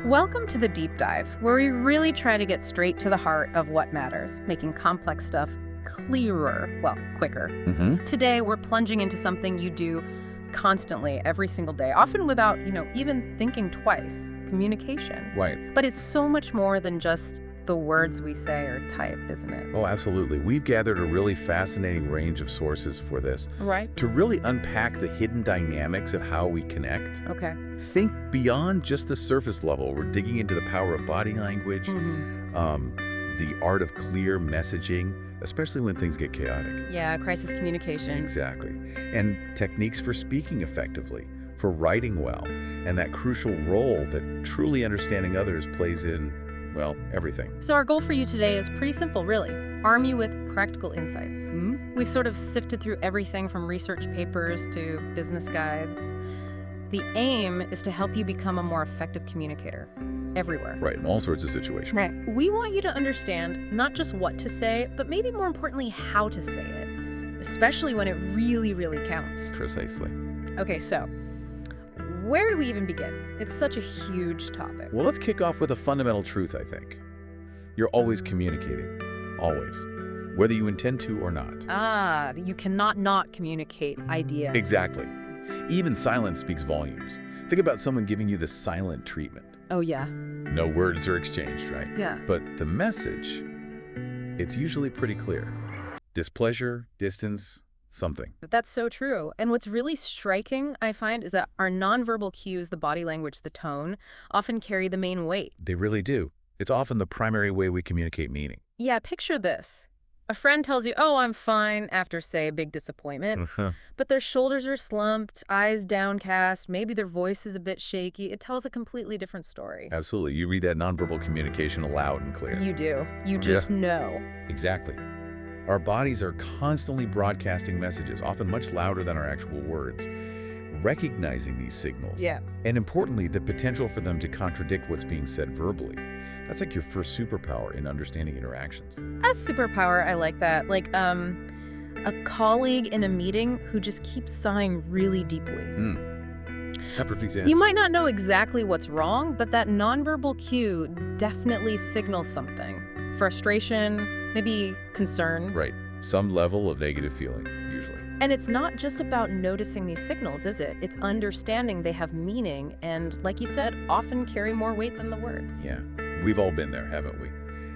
Welcome to the Deep Dive, where we really try to get straight to the heart of what matters, making complex stuff clearer, well, quicker. Today, we're plunging into something you do constantly, every single day, often without, even thinking twice, communication. Right. But it's so much more than just the words we say or type, isn't it? Oh, absolutely. We've gathered a really fascinating range of sources for this Right. to really unpack the hidden dynamics of how we connect. Okay. Think beyond just the surface level. We're digging into the power of body language, the art of clear messaging, especially when things get chaotic. Yeah, crisis communication. Exactly. And techniques for speaking effectively, for writing well, and that crucial role that truly understanding others plays in, well, everything. So our goal for you today is pretty simple, really. Arm you with practical insights. We've sort of sifted through everything from research papers to business guides. The aim is to help you become a more effective communicator everywhere. Right, in all sorts of situations. Right. We want you to understand not just what to say, but maybe more importantly, how to say it, especially when it really, really counts. Precisely. Okay, so where do we even begin? It's such a huge topic. Well, let's kick off with a fundamental truth, I think. You're always communicating. Always. Whether you intend to or not. You cannot not communicate ideas. Exactly. Even silence speaks volumes. Think about someone giving you the silent treatment. Oh, yeah. No words are exchanged, right? Yeah. But the message, it's usually pretty clear. Displeasure, distance, something. That's so true. And what's really striking, I find, is that our nonverbal cues, the body language, the tone, often carry the main weight. They really do. It's often the primary way we communicate meaning. Yeah, picture this. A friend tells you, oh, I'm fine, after, say, a big disappointment. But their shoulders are slumped, eyes downcast, maybe their voice is a bit shaky. It tells a completely different story. Absolutely. You read that nonverbal communication loud and clear. You do. You just know. Exactly. Our bodies are constantly broadcasting messages, often much louder than our actual words. Recognizing these signals. Yeah. And importantly, the potential for them to contradict what's being said verbally. That's like your first superpower in understanding interactions. As superpower, I like that. Like, a colleague in a meeting who just keeps sighing really deeply. Perfect example. You might not know exactly what's wrong, but that nonverbal cue definitely signals something. Frustration, maybe concern. Right. Some level of negative feeling, usually. And it's not just about noticing these signals, is it? It's understanding they have meaning and, like you said, often carry more weight than the words. Yeah. We've all been there, haven't we?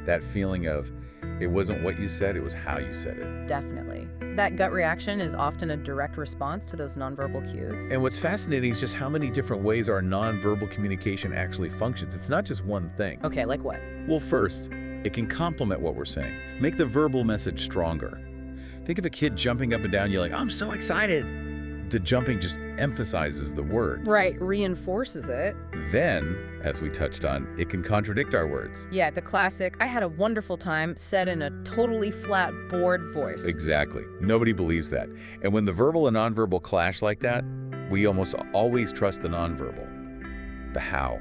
That feeling of, it wasn't what you said, it was how you said it. Definitely. That gut reaction is often a direct response to those nonverbal cues. And what's fascinating is just how many different ways our nonverbal communication actually functions. It's not just one thing. Okay, like what? Well, first, it can complement what we're saying. Make the verbal message stronger. Think of a kid jumping up and down, you're like, I'm so excited. The jumping just emphasizes the word. Right, reinforces it. Then, as we touched on, it can contradict our words. Yeah, the classic, I had a wonderful time, said in a totally flat, bored voice. Exactly. Nobody believes that. And when the verbal and nonverbal clash like that, we almost always trust the nonverbal. The how.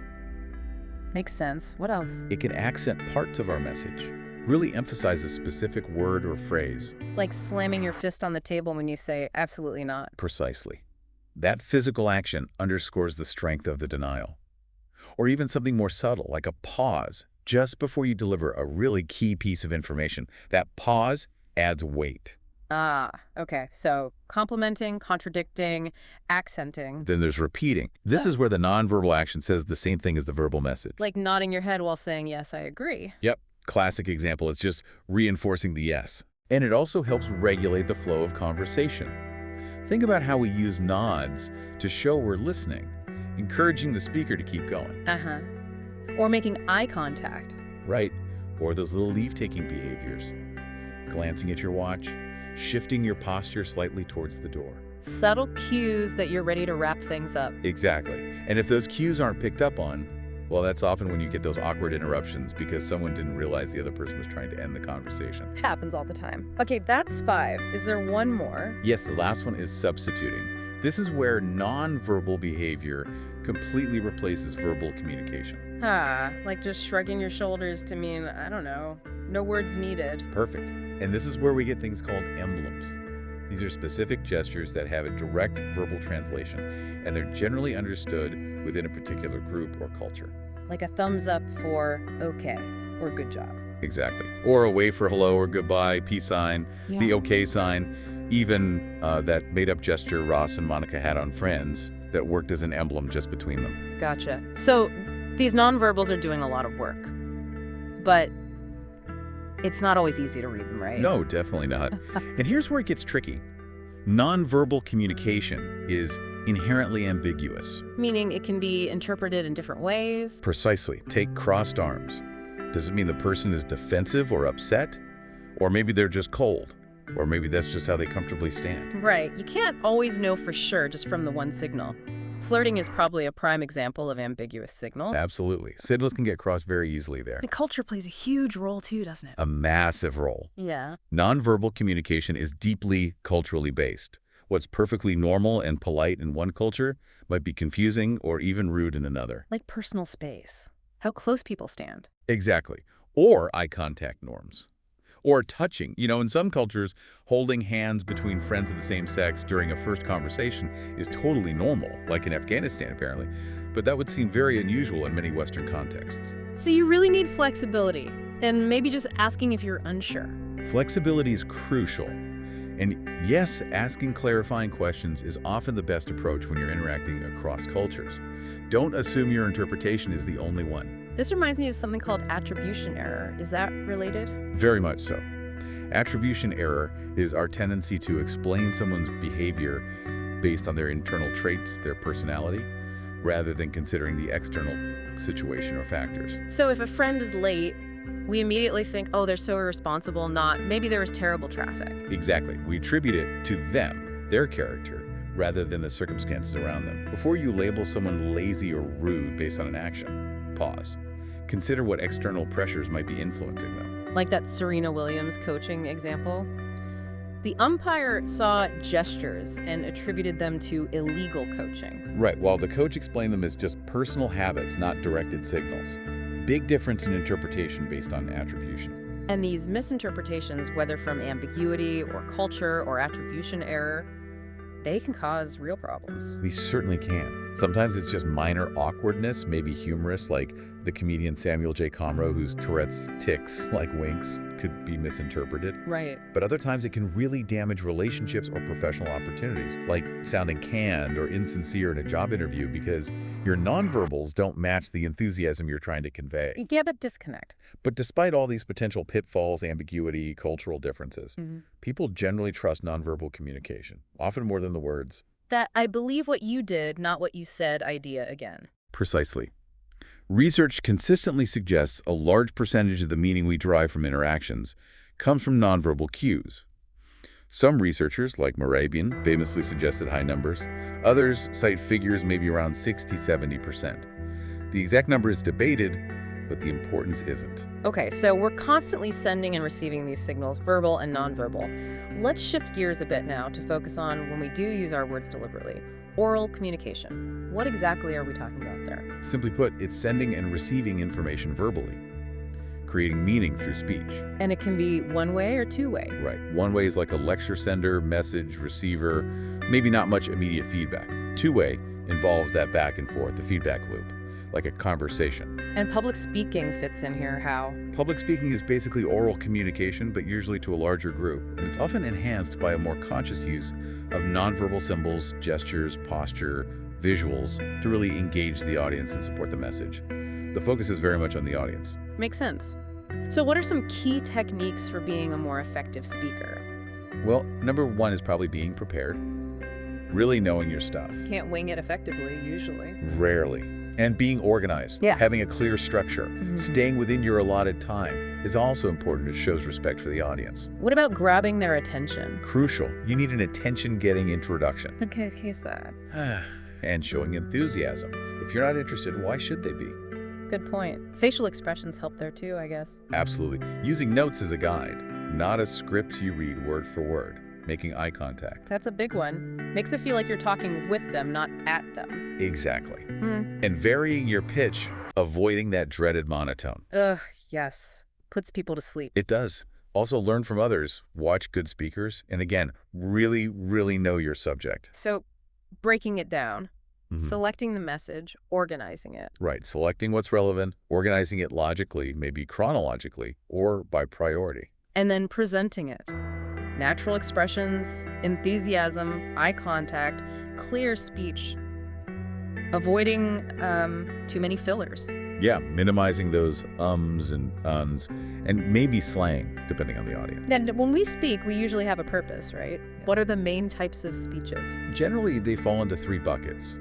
Makes sense. What else? It can accent parts of our message. Really emphasize a specific word or phrase. Like slamming your fist on the table when you say, absolutely not. Precisely. That physical action underscores the strength of the denial. Or even something more subtle, like a pause, just before you deliver a really key piece of information. That pause adds weight. Okay. So complimenting, contradicting, accenting. Then there's repeating. This is where the nonverbal action says the same thing as the verbal message. Like nodding your head while saying, yes, I agree. Yep. Classic example is just reinforcing the yes. And it also helps regulate the flow of conversation. Think about how we use nods to show we're listening, encouraging the speaker to keep going. Or making eye contact. Right. Or those little leave-taking behaviors. Glancing at your watch, shifting your posture slightly towards the door. Subtle cues that you're ready to wrap things up. Exactly. And if those cues aren't picked up on, well, that's often when you get those awkward interruptions because someone didn't realize the other person was trying to end the conversation. Happens all the time. Okay, that's 5. Is there one more? Yes, the last one is substituting. This is where nonverbal behavior completely replaces verbal communication. Like just shrugging your shoulders to mean, I don't know, no words needed. Perfect. And this is where we get things called emblems. These are specific gestures that have a direct verbal translation, and they're generally understood within a particular group or culture. like a thumbs up for okay or good job. Exactly. Or a wave for hello or goodbye, peace sign, the okay sign, even that made-up gesture Ross and Monica had on Friends that worked as an emblem just between them. Gotcha. So these nonverbals are doing a lot of work, but it's not always easy to read them, right? No, definitely not. And here's where it gets tricky. Nonverbal communication is inherently ambiguous. Meaning it can be interpreted in different ways. Precisely. Take crossed arms. Does it mean the person is defensive or upset? Or maybe they're just cold? Or maybe that's just how they comfortably stand? Right. You can't always know for sure just from the one signal. Flirting is probably a prime example of ambiguous signal. Absolutely. Signals can get crossed very easily there. The culture plays a huge role too, doesn't it? A massive role. Yeah. Nonverbal communication is deeply culturally based. What's perfectly normal and polite in one culture might be confusing or even rude in another. Like personal space. How close people stand. Exactly. Or eye contact norms. Or touching. You know, in some cultures, holding hands between friends of the same sex during a first conversation is totally normal, like in Afghanistan apparently, but that would seem very unusual in many Western contexts. So you really need flexibility, and maybe just asking if you're unsure. Flexibility is crucial. And yes, asking clarifying questions is often the best approach when you're interacting across cultures. Don't assume your interpretation is the only one. This reminds me of something called attribution error. Is that related? Very much so. Attribution error is our tendency to explain someone's behavior based on their internal traits, their personality, rather than considering the external situation or factors. So if a friend is late, we immediately think, oh, they're so irresponsible, not maybe there was terrible traffic. Exactly. We attribute it to them, their character, rather than the circumstances around them. Before you label someone lazy or rude based on an action, pause. Consider what external pressures might be influencing them. Like that Serena Williams coaching example. The umpire saw gestures and attributed them to illegal coaching. Right, while the coach explained them as just personal habits, not directed signals. Big difference in interpretation based on attribution. And these misinterpretations, whether from ambiguity or culture or attribution error, they can cause real problems. We certainly can. Sometimes it's just minor awkwardness, maybe humorous, like the comedian Samuel J. Comroe, whose Tourette's tics, like winks, could be misinterpreted. Right. But other times it can really damage relationships or professional opportunities, like sounding canned or insincere in a job interview because your nonverbals don't match the enthusiasm you're trying to convey. You get a disconnect. But despite all these potential pitfalls, ambiguity, cultural differences, people generally trust nonverbal communication, often more than the words. That I believe what you did, not what you said idea again. Precisely. Research consistently suggests a large percentage of the meaning we derive from interactions comes from nonverbal cues. Some researchers, like Morabian, famously suggested high numbers. Others cite figures maybe around 60–70%. The exact number is debated, but the importance isn't. Okay, so we're constantly sending and receiving these signals, verbal and nonverbal. Let's shift gears a bit now to focus on when we do use our words deliberately. Oral communication. What exactly are we talking about there? Simply put, it's sending and receiving information verbally, creating meaning through speech. And it can be one way or two way. Right. One way is like a lecture sender, message, receiver, maybe not much immediate feedback. Two-way involves that back and forth, the feedback loop, like a conversation. And public speaking fits in here how? Public speaking is basically oral communication, but usually to a larger group, and it's often enhanced by a more conscious use of nonverbal symbols, gestures, posture, visuals to really engage the audience and support the message. The focus is very much on the audience. Makes sense. So what are some key techniques for being a more effective speaker? Well, number one is probably being prepared, really knowing your stuff. Can't wing it effectively, usually. Rarely. And being organized, having a clear structure, staying within your allotted time is also important. It shows respect for the audience. What about grabbing their attention? Crucial. You need an attention-getting introduction. Okay, sad. And showing enthusiasm. If you're not interested, why should they be? Good point. Facial expressions help there too, I guess. Absolutely. Using notes as a guide, not a script you read word for word. Making eye contact. That's a big one. Makes it feel like you're talking with them, not at them. Exactly. And varying your pitch, avoiding that dreaded monotone. Ugh, yes. Puts people to sleep. It does. Also learn from others, watch good speakers, and again, really know your subject. So, breaking it down, Selecting the message, organizing it. Right. Selecting what's relevant, organizing it logically, maybe chronologically, or by priority. And then presenting it. Natural expressions, enthusiasm, eye contact, clear speech. Avoiding too many fillers. Yeah, minimizing those ums and uns, and maybe slang, depending on the audience. And when we speak, we usually have a purpose, right? What are the main types of speeches? Generally, they fall into 3 buckets.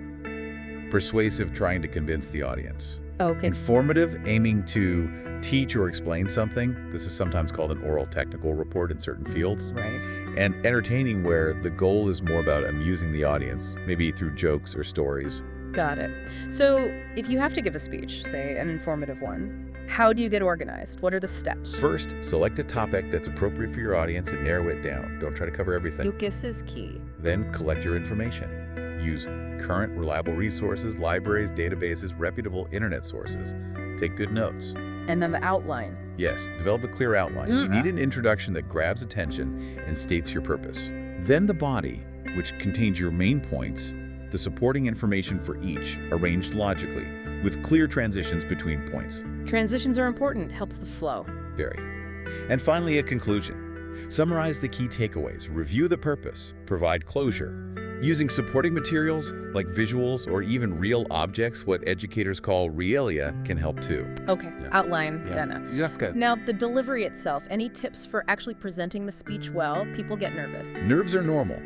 Persuasive, trying to convince the audience. Okay. Informative, aiming to teach or explain something. This is sometimes called an oral technical report in certain fields. Right. And entertaining, where the goal is more about amusing the audience, maybe through jokes or stories. Got it. So if you have to give a speech, say an informative one, how do you get organized? What are the steps? First, select a topic that's appropriate for your audience and narrow it down. Don't try to cover everything. Focus is key. Then collect your information. Use current, reliable resources, libraries, databases, reputable internet sources. Take good notes. And then the outline. Yes, develop a clear outline. You need an introduction that grabs attention and states your purpose. Then the body, which contains your main points, the supporting information for each, arranged logically, with clear transitions between points. Transitions are important, helps the flow. Very. And finally, a conclusion. Summarize the key takeaways, review the purpose, provide closure. Using supporting materials like visuals or even real objects, what educators call realia, can help too. Okay, outline, done. Yeah, good. Now, the delivery itself, any tips for actually presenting the speech well? People get nervous. Nerves are normal,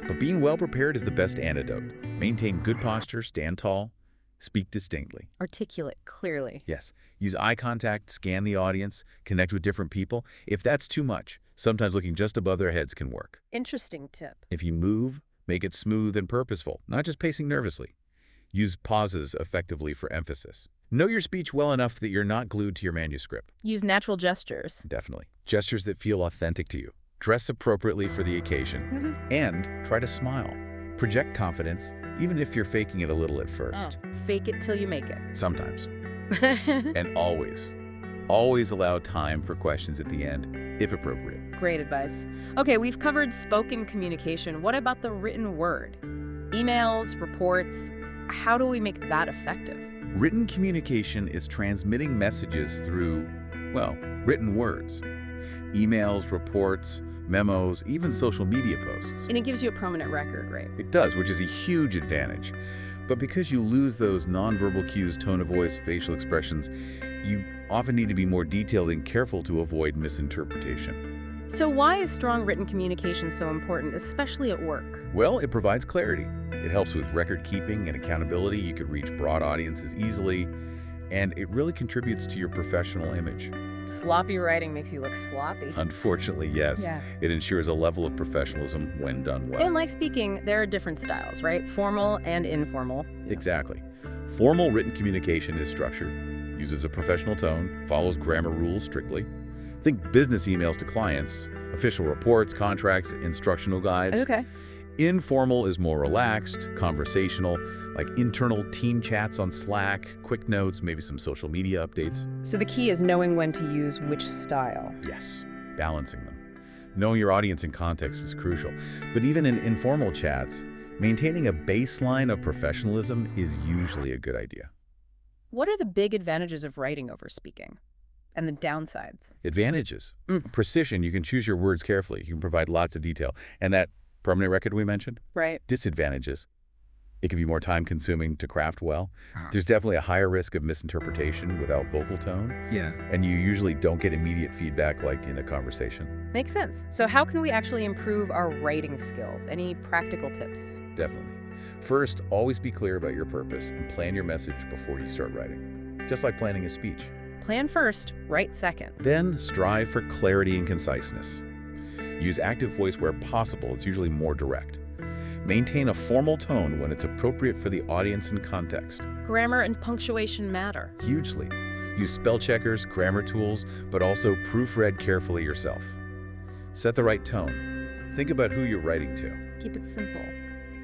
but being well prepared is the best antidote. Maintain good posture, stand tall, speak distinctly. Articulate clearly. Yes. Use eye contact, scan the audience, connect with different people. If that's too much, sometimes looking just above their heads can work. Interesting tip. If you move, make it smooth and purposeful, not just pacing nervously. Use pauses effectively for emphasis. Know your speech well enough that you're not glued to your manuscript. Use natural gestures. Definitely. Gestures that feel authentic to you. Dress appropriately for the occasion. And try to smile. Project confidence, even if you're faking it a little at first. Fake it till you make it. Sometimes. And always allow time for questions at the end, if appropriate. Great advice. Okay, we've covered spoken communication. What about the written word? Emails, reports, how do we make that effective? Written communication is transmitting messages through, well, written words. Emails, reports, memos, even social media posts. And it gives you a permanent record, right? It does, which is a huge advantage. But because you lose those nonverbal cues, tone of voice, facial expressions, you often need to be more detailed and careful to avoid misinterpretation. So why is strong written communication so important, especially at work? Well, it provides clarity. It helps with record keeping and accountability. You could reach broad audiences easily, and it really contributes to your professional image. Sloppy writing makes you look sloppy. Unfortunately, yes. Yeah. It ensures a level of professionalism when done well. And like speaking, there are different styles, right? Formal and informal. Exactly. Formal written communication is structured, uses a professional tone, follows grammar rules strictly. Think business emails to clients, official reports, contracts, instructional guides. Okay. Informal is more relaxed, conversational, like internal team chats on Slack, quick notes, maybe some social media updates. So the key is knowing when to use which style. Yes, balancing them. Knowing your audience and context is crucial. But even in informal chats, maintaining a baseline of professionalism is usually a good idea. What are the big advantages of writing over speaking? And the downsides? Advantages. Precision, you can choose your words carefully. You can provide lots of detail. And that permanent record we mentioned? Right. Disadvantages. It can be more time-consuming to craft well. There's definitely a higher risk of misinterpretation without vocal tone. Yeah. And you usually don't get immediate feedback like in a conversation. Makes sense. So how can we actually improve our writing skills? Any practical tips? Definitely. First, always be clear about your purpose and plan your message before you start writing. Just like planning a speech. Plan first, write second. Then strive for clarity and conciseness. Use active voice where possible. It's usually more direct. Maintain a formal tone when it's appropriate for the audience and context. Grammar and punctuation matter. Hugely. Use spell checkers, grammar tools, but also proofread carefully yourself. Set the right tone. Think about who you're writing to. Keep it simple.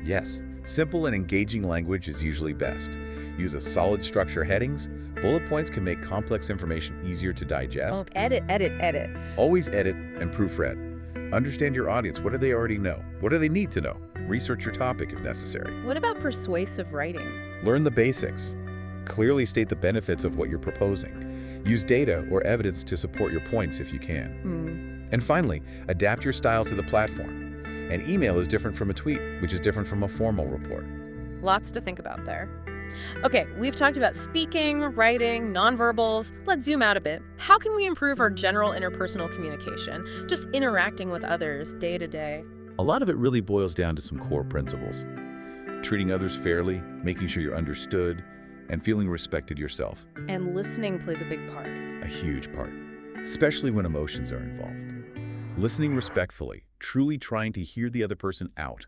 Yes, simple and engaging language is usually best. Use a solid structure headings. Bullet points can make complex information easier to digest. Oh, edit, edit, edit. Always edit and proofread. Understand your audience. What do they already know? What do they need to know? research your topic if necessary. What about persuasive writing? Learn the basics. Clearly state the benefits of what you're proposing. Use data or evidence to support your points if you can. And finally, adapt your style to the platform. An email is different from a tweet, which is different from a formal report. Lots to think about there. Okay, we've talked about speaking, writing, nonverbals. Let's zoom out a bit. How can we improve our general interpersonal communication, just interacting with others day to day? A lot of it really boils down to some core principles. Treating others fairly, making sure you're understood, and feeling respected yourself. And listening plays a big part. A huge part, especially when emotions are involved. Listening respectfully, truly trying to hear the other person out,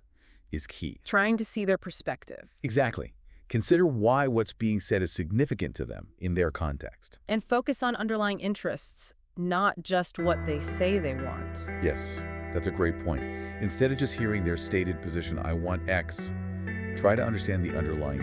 is key. Trying to see their perspective. Exactly. Consider why what's being said is significant to them in their context. And focus on underlying interests, not just what they say they want. Yes, that's a great point. Instead of just hearing their stated position, I want X, try to understand the underlying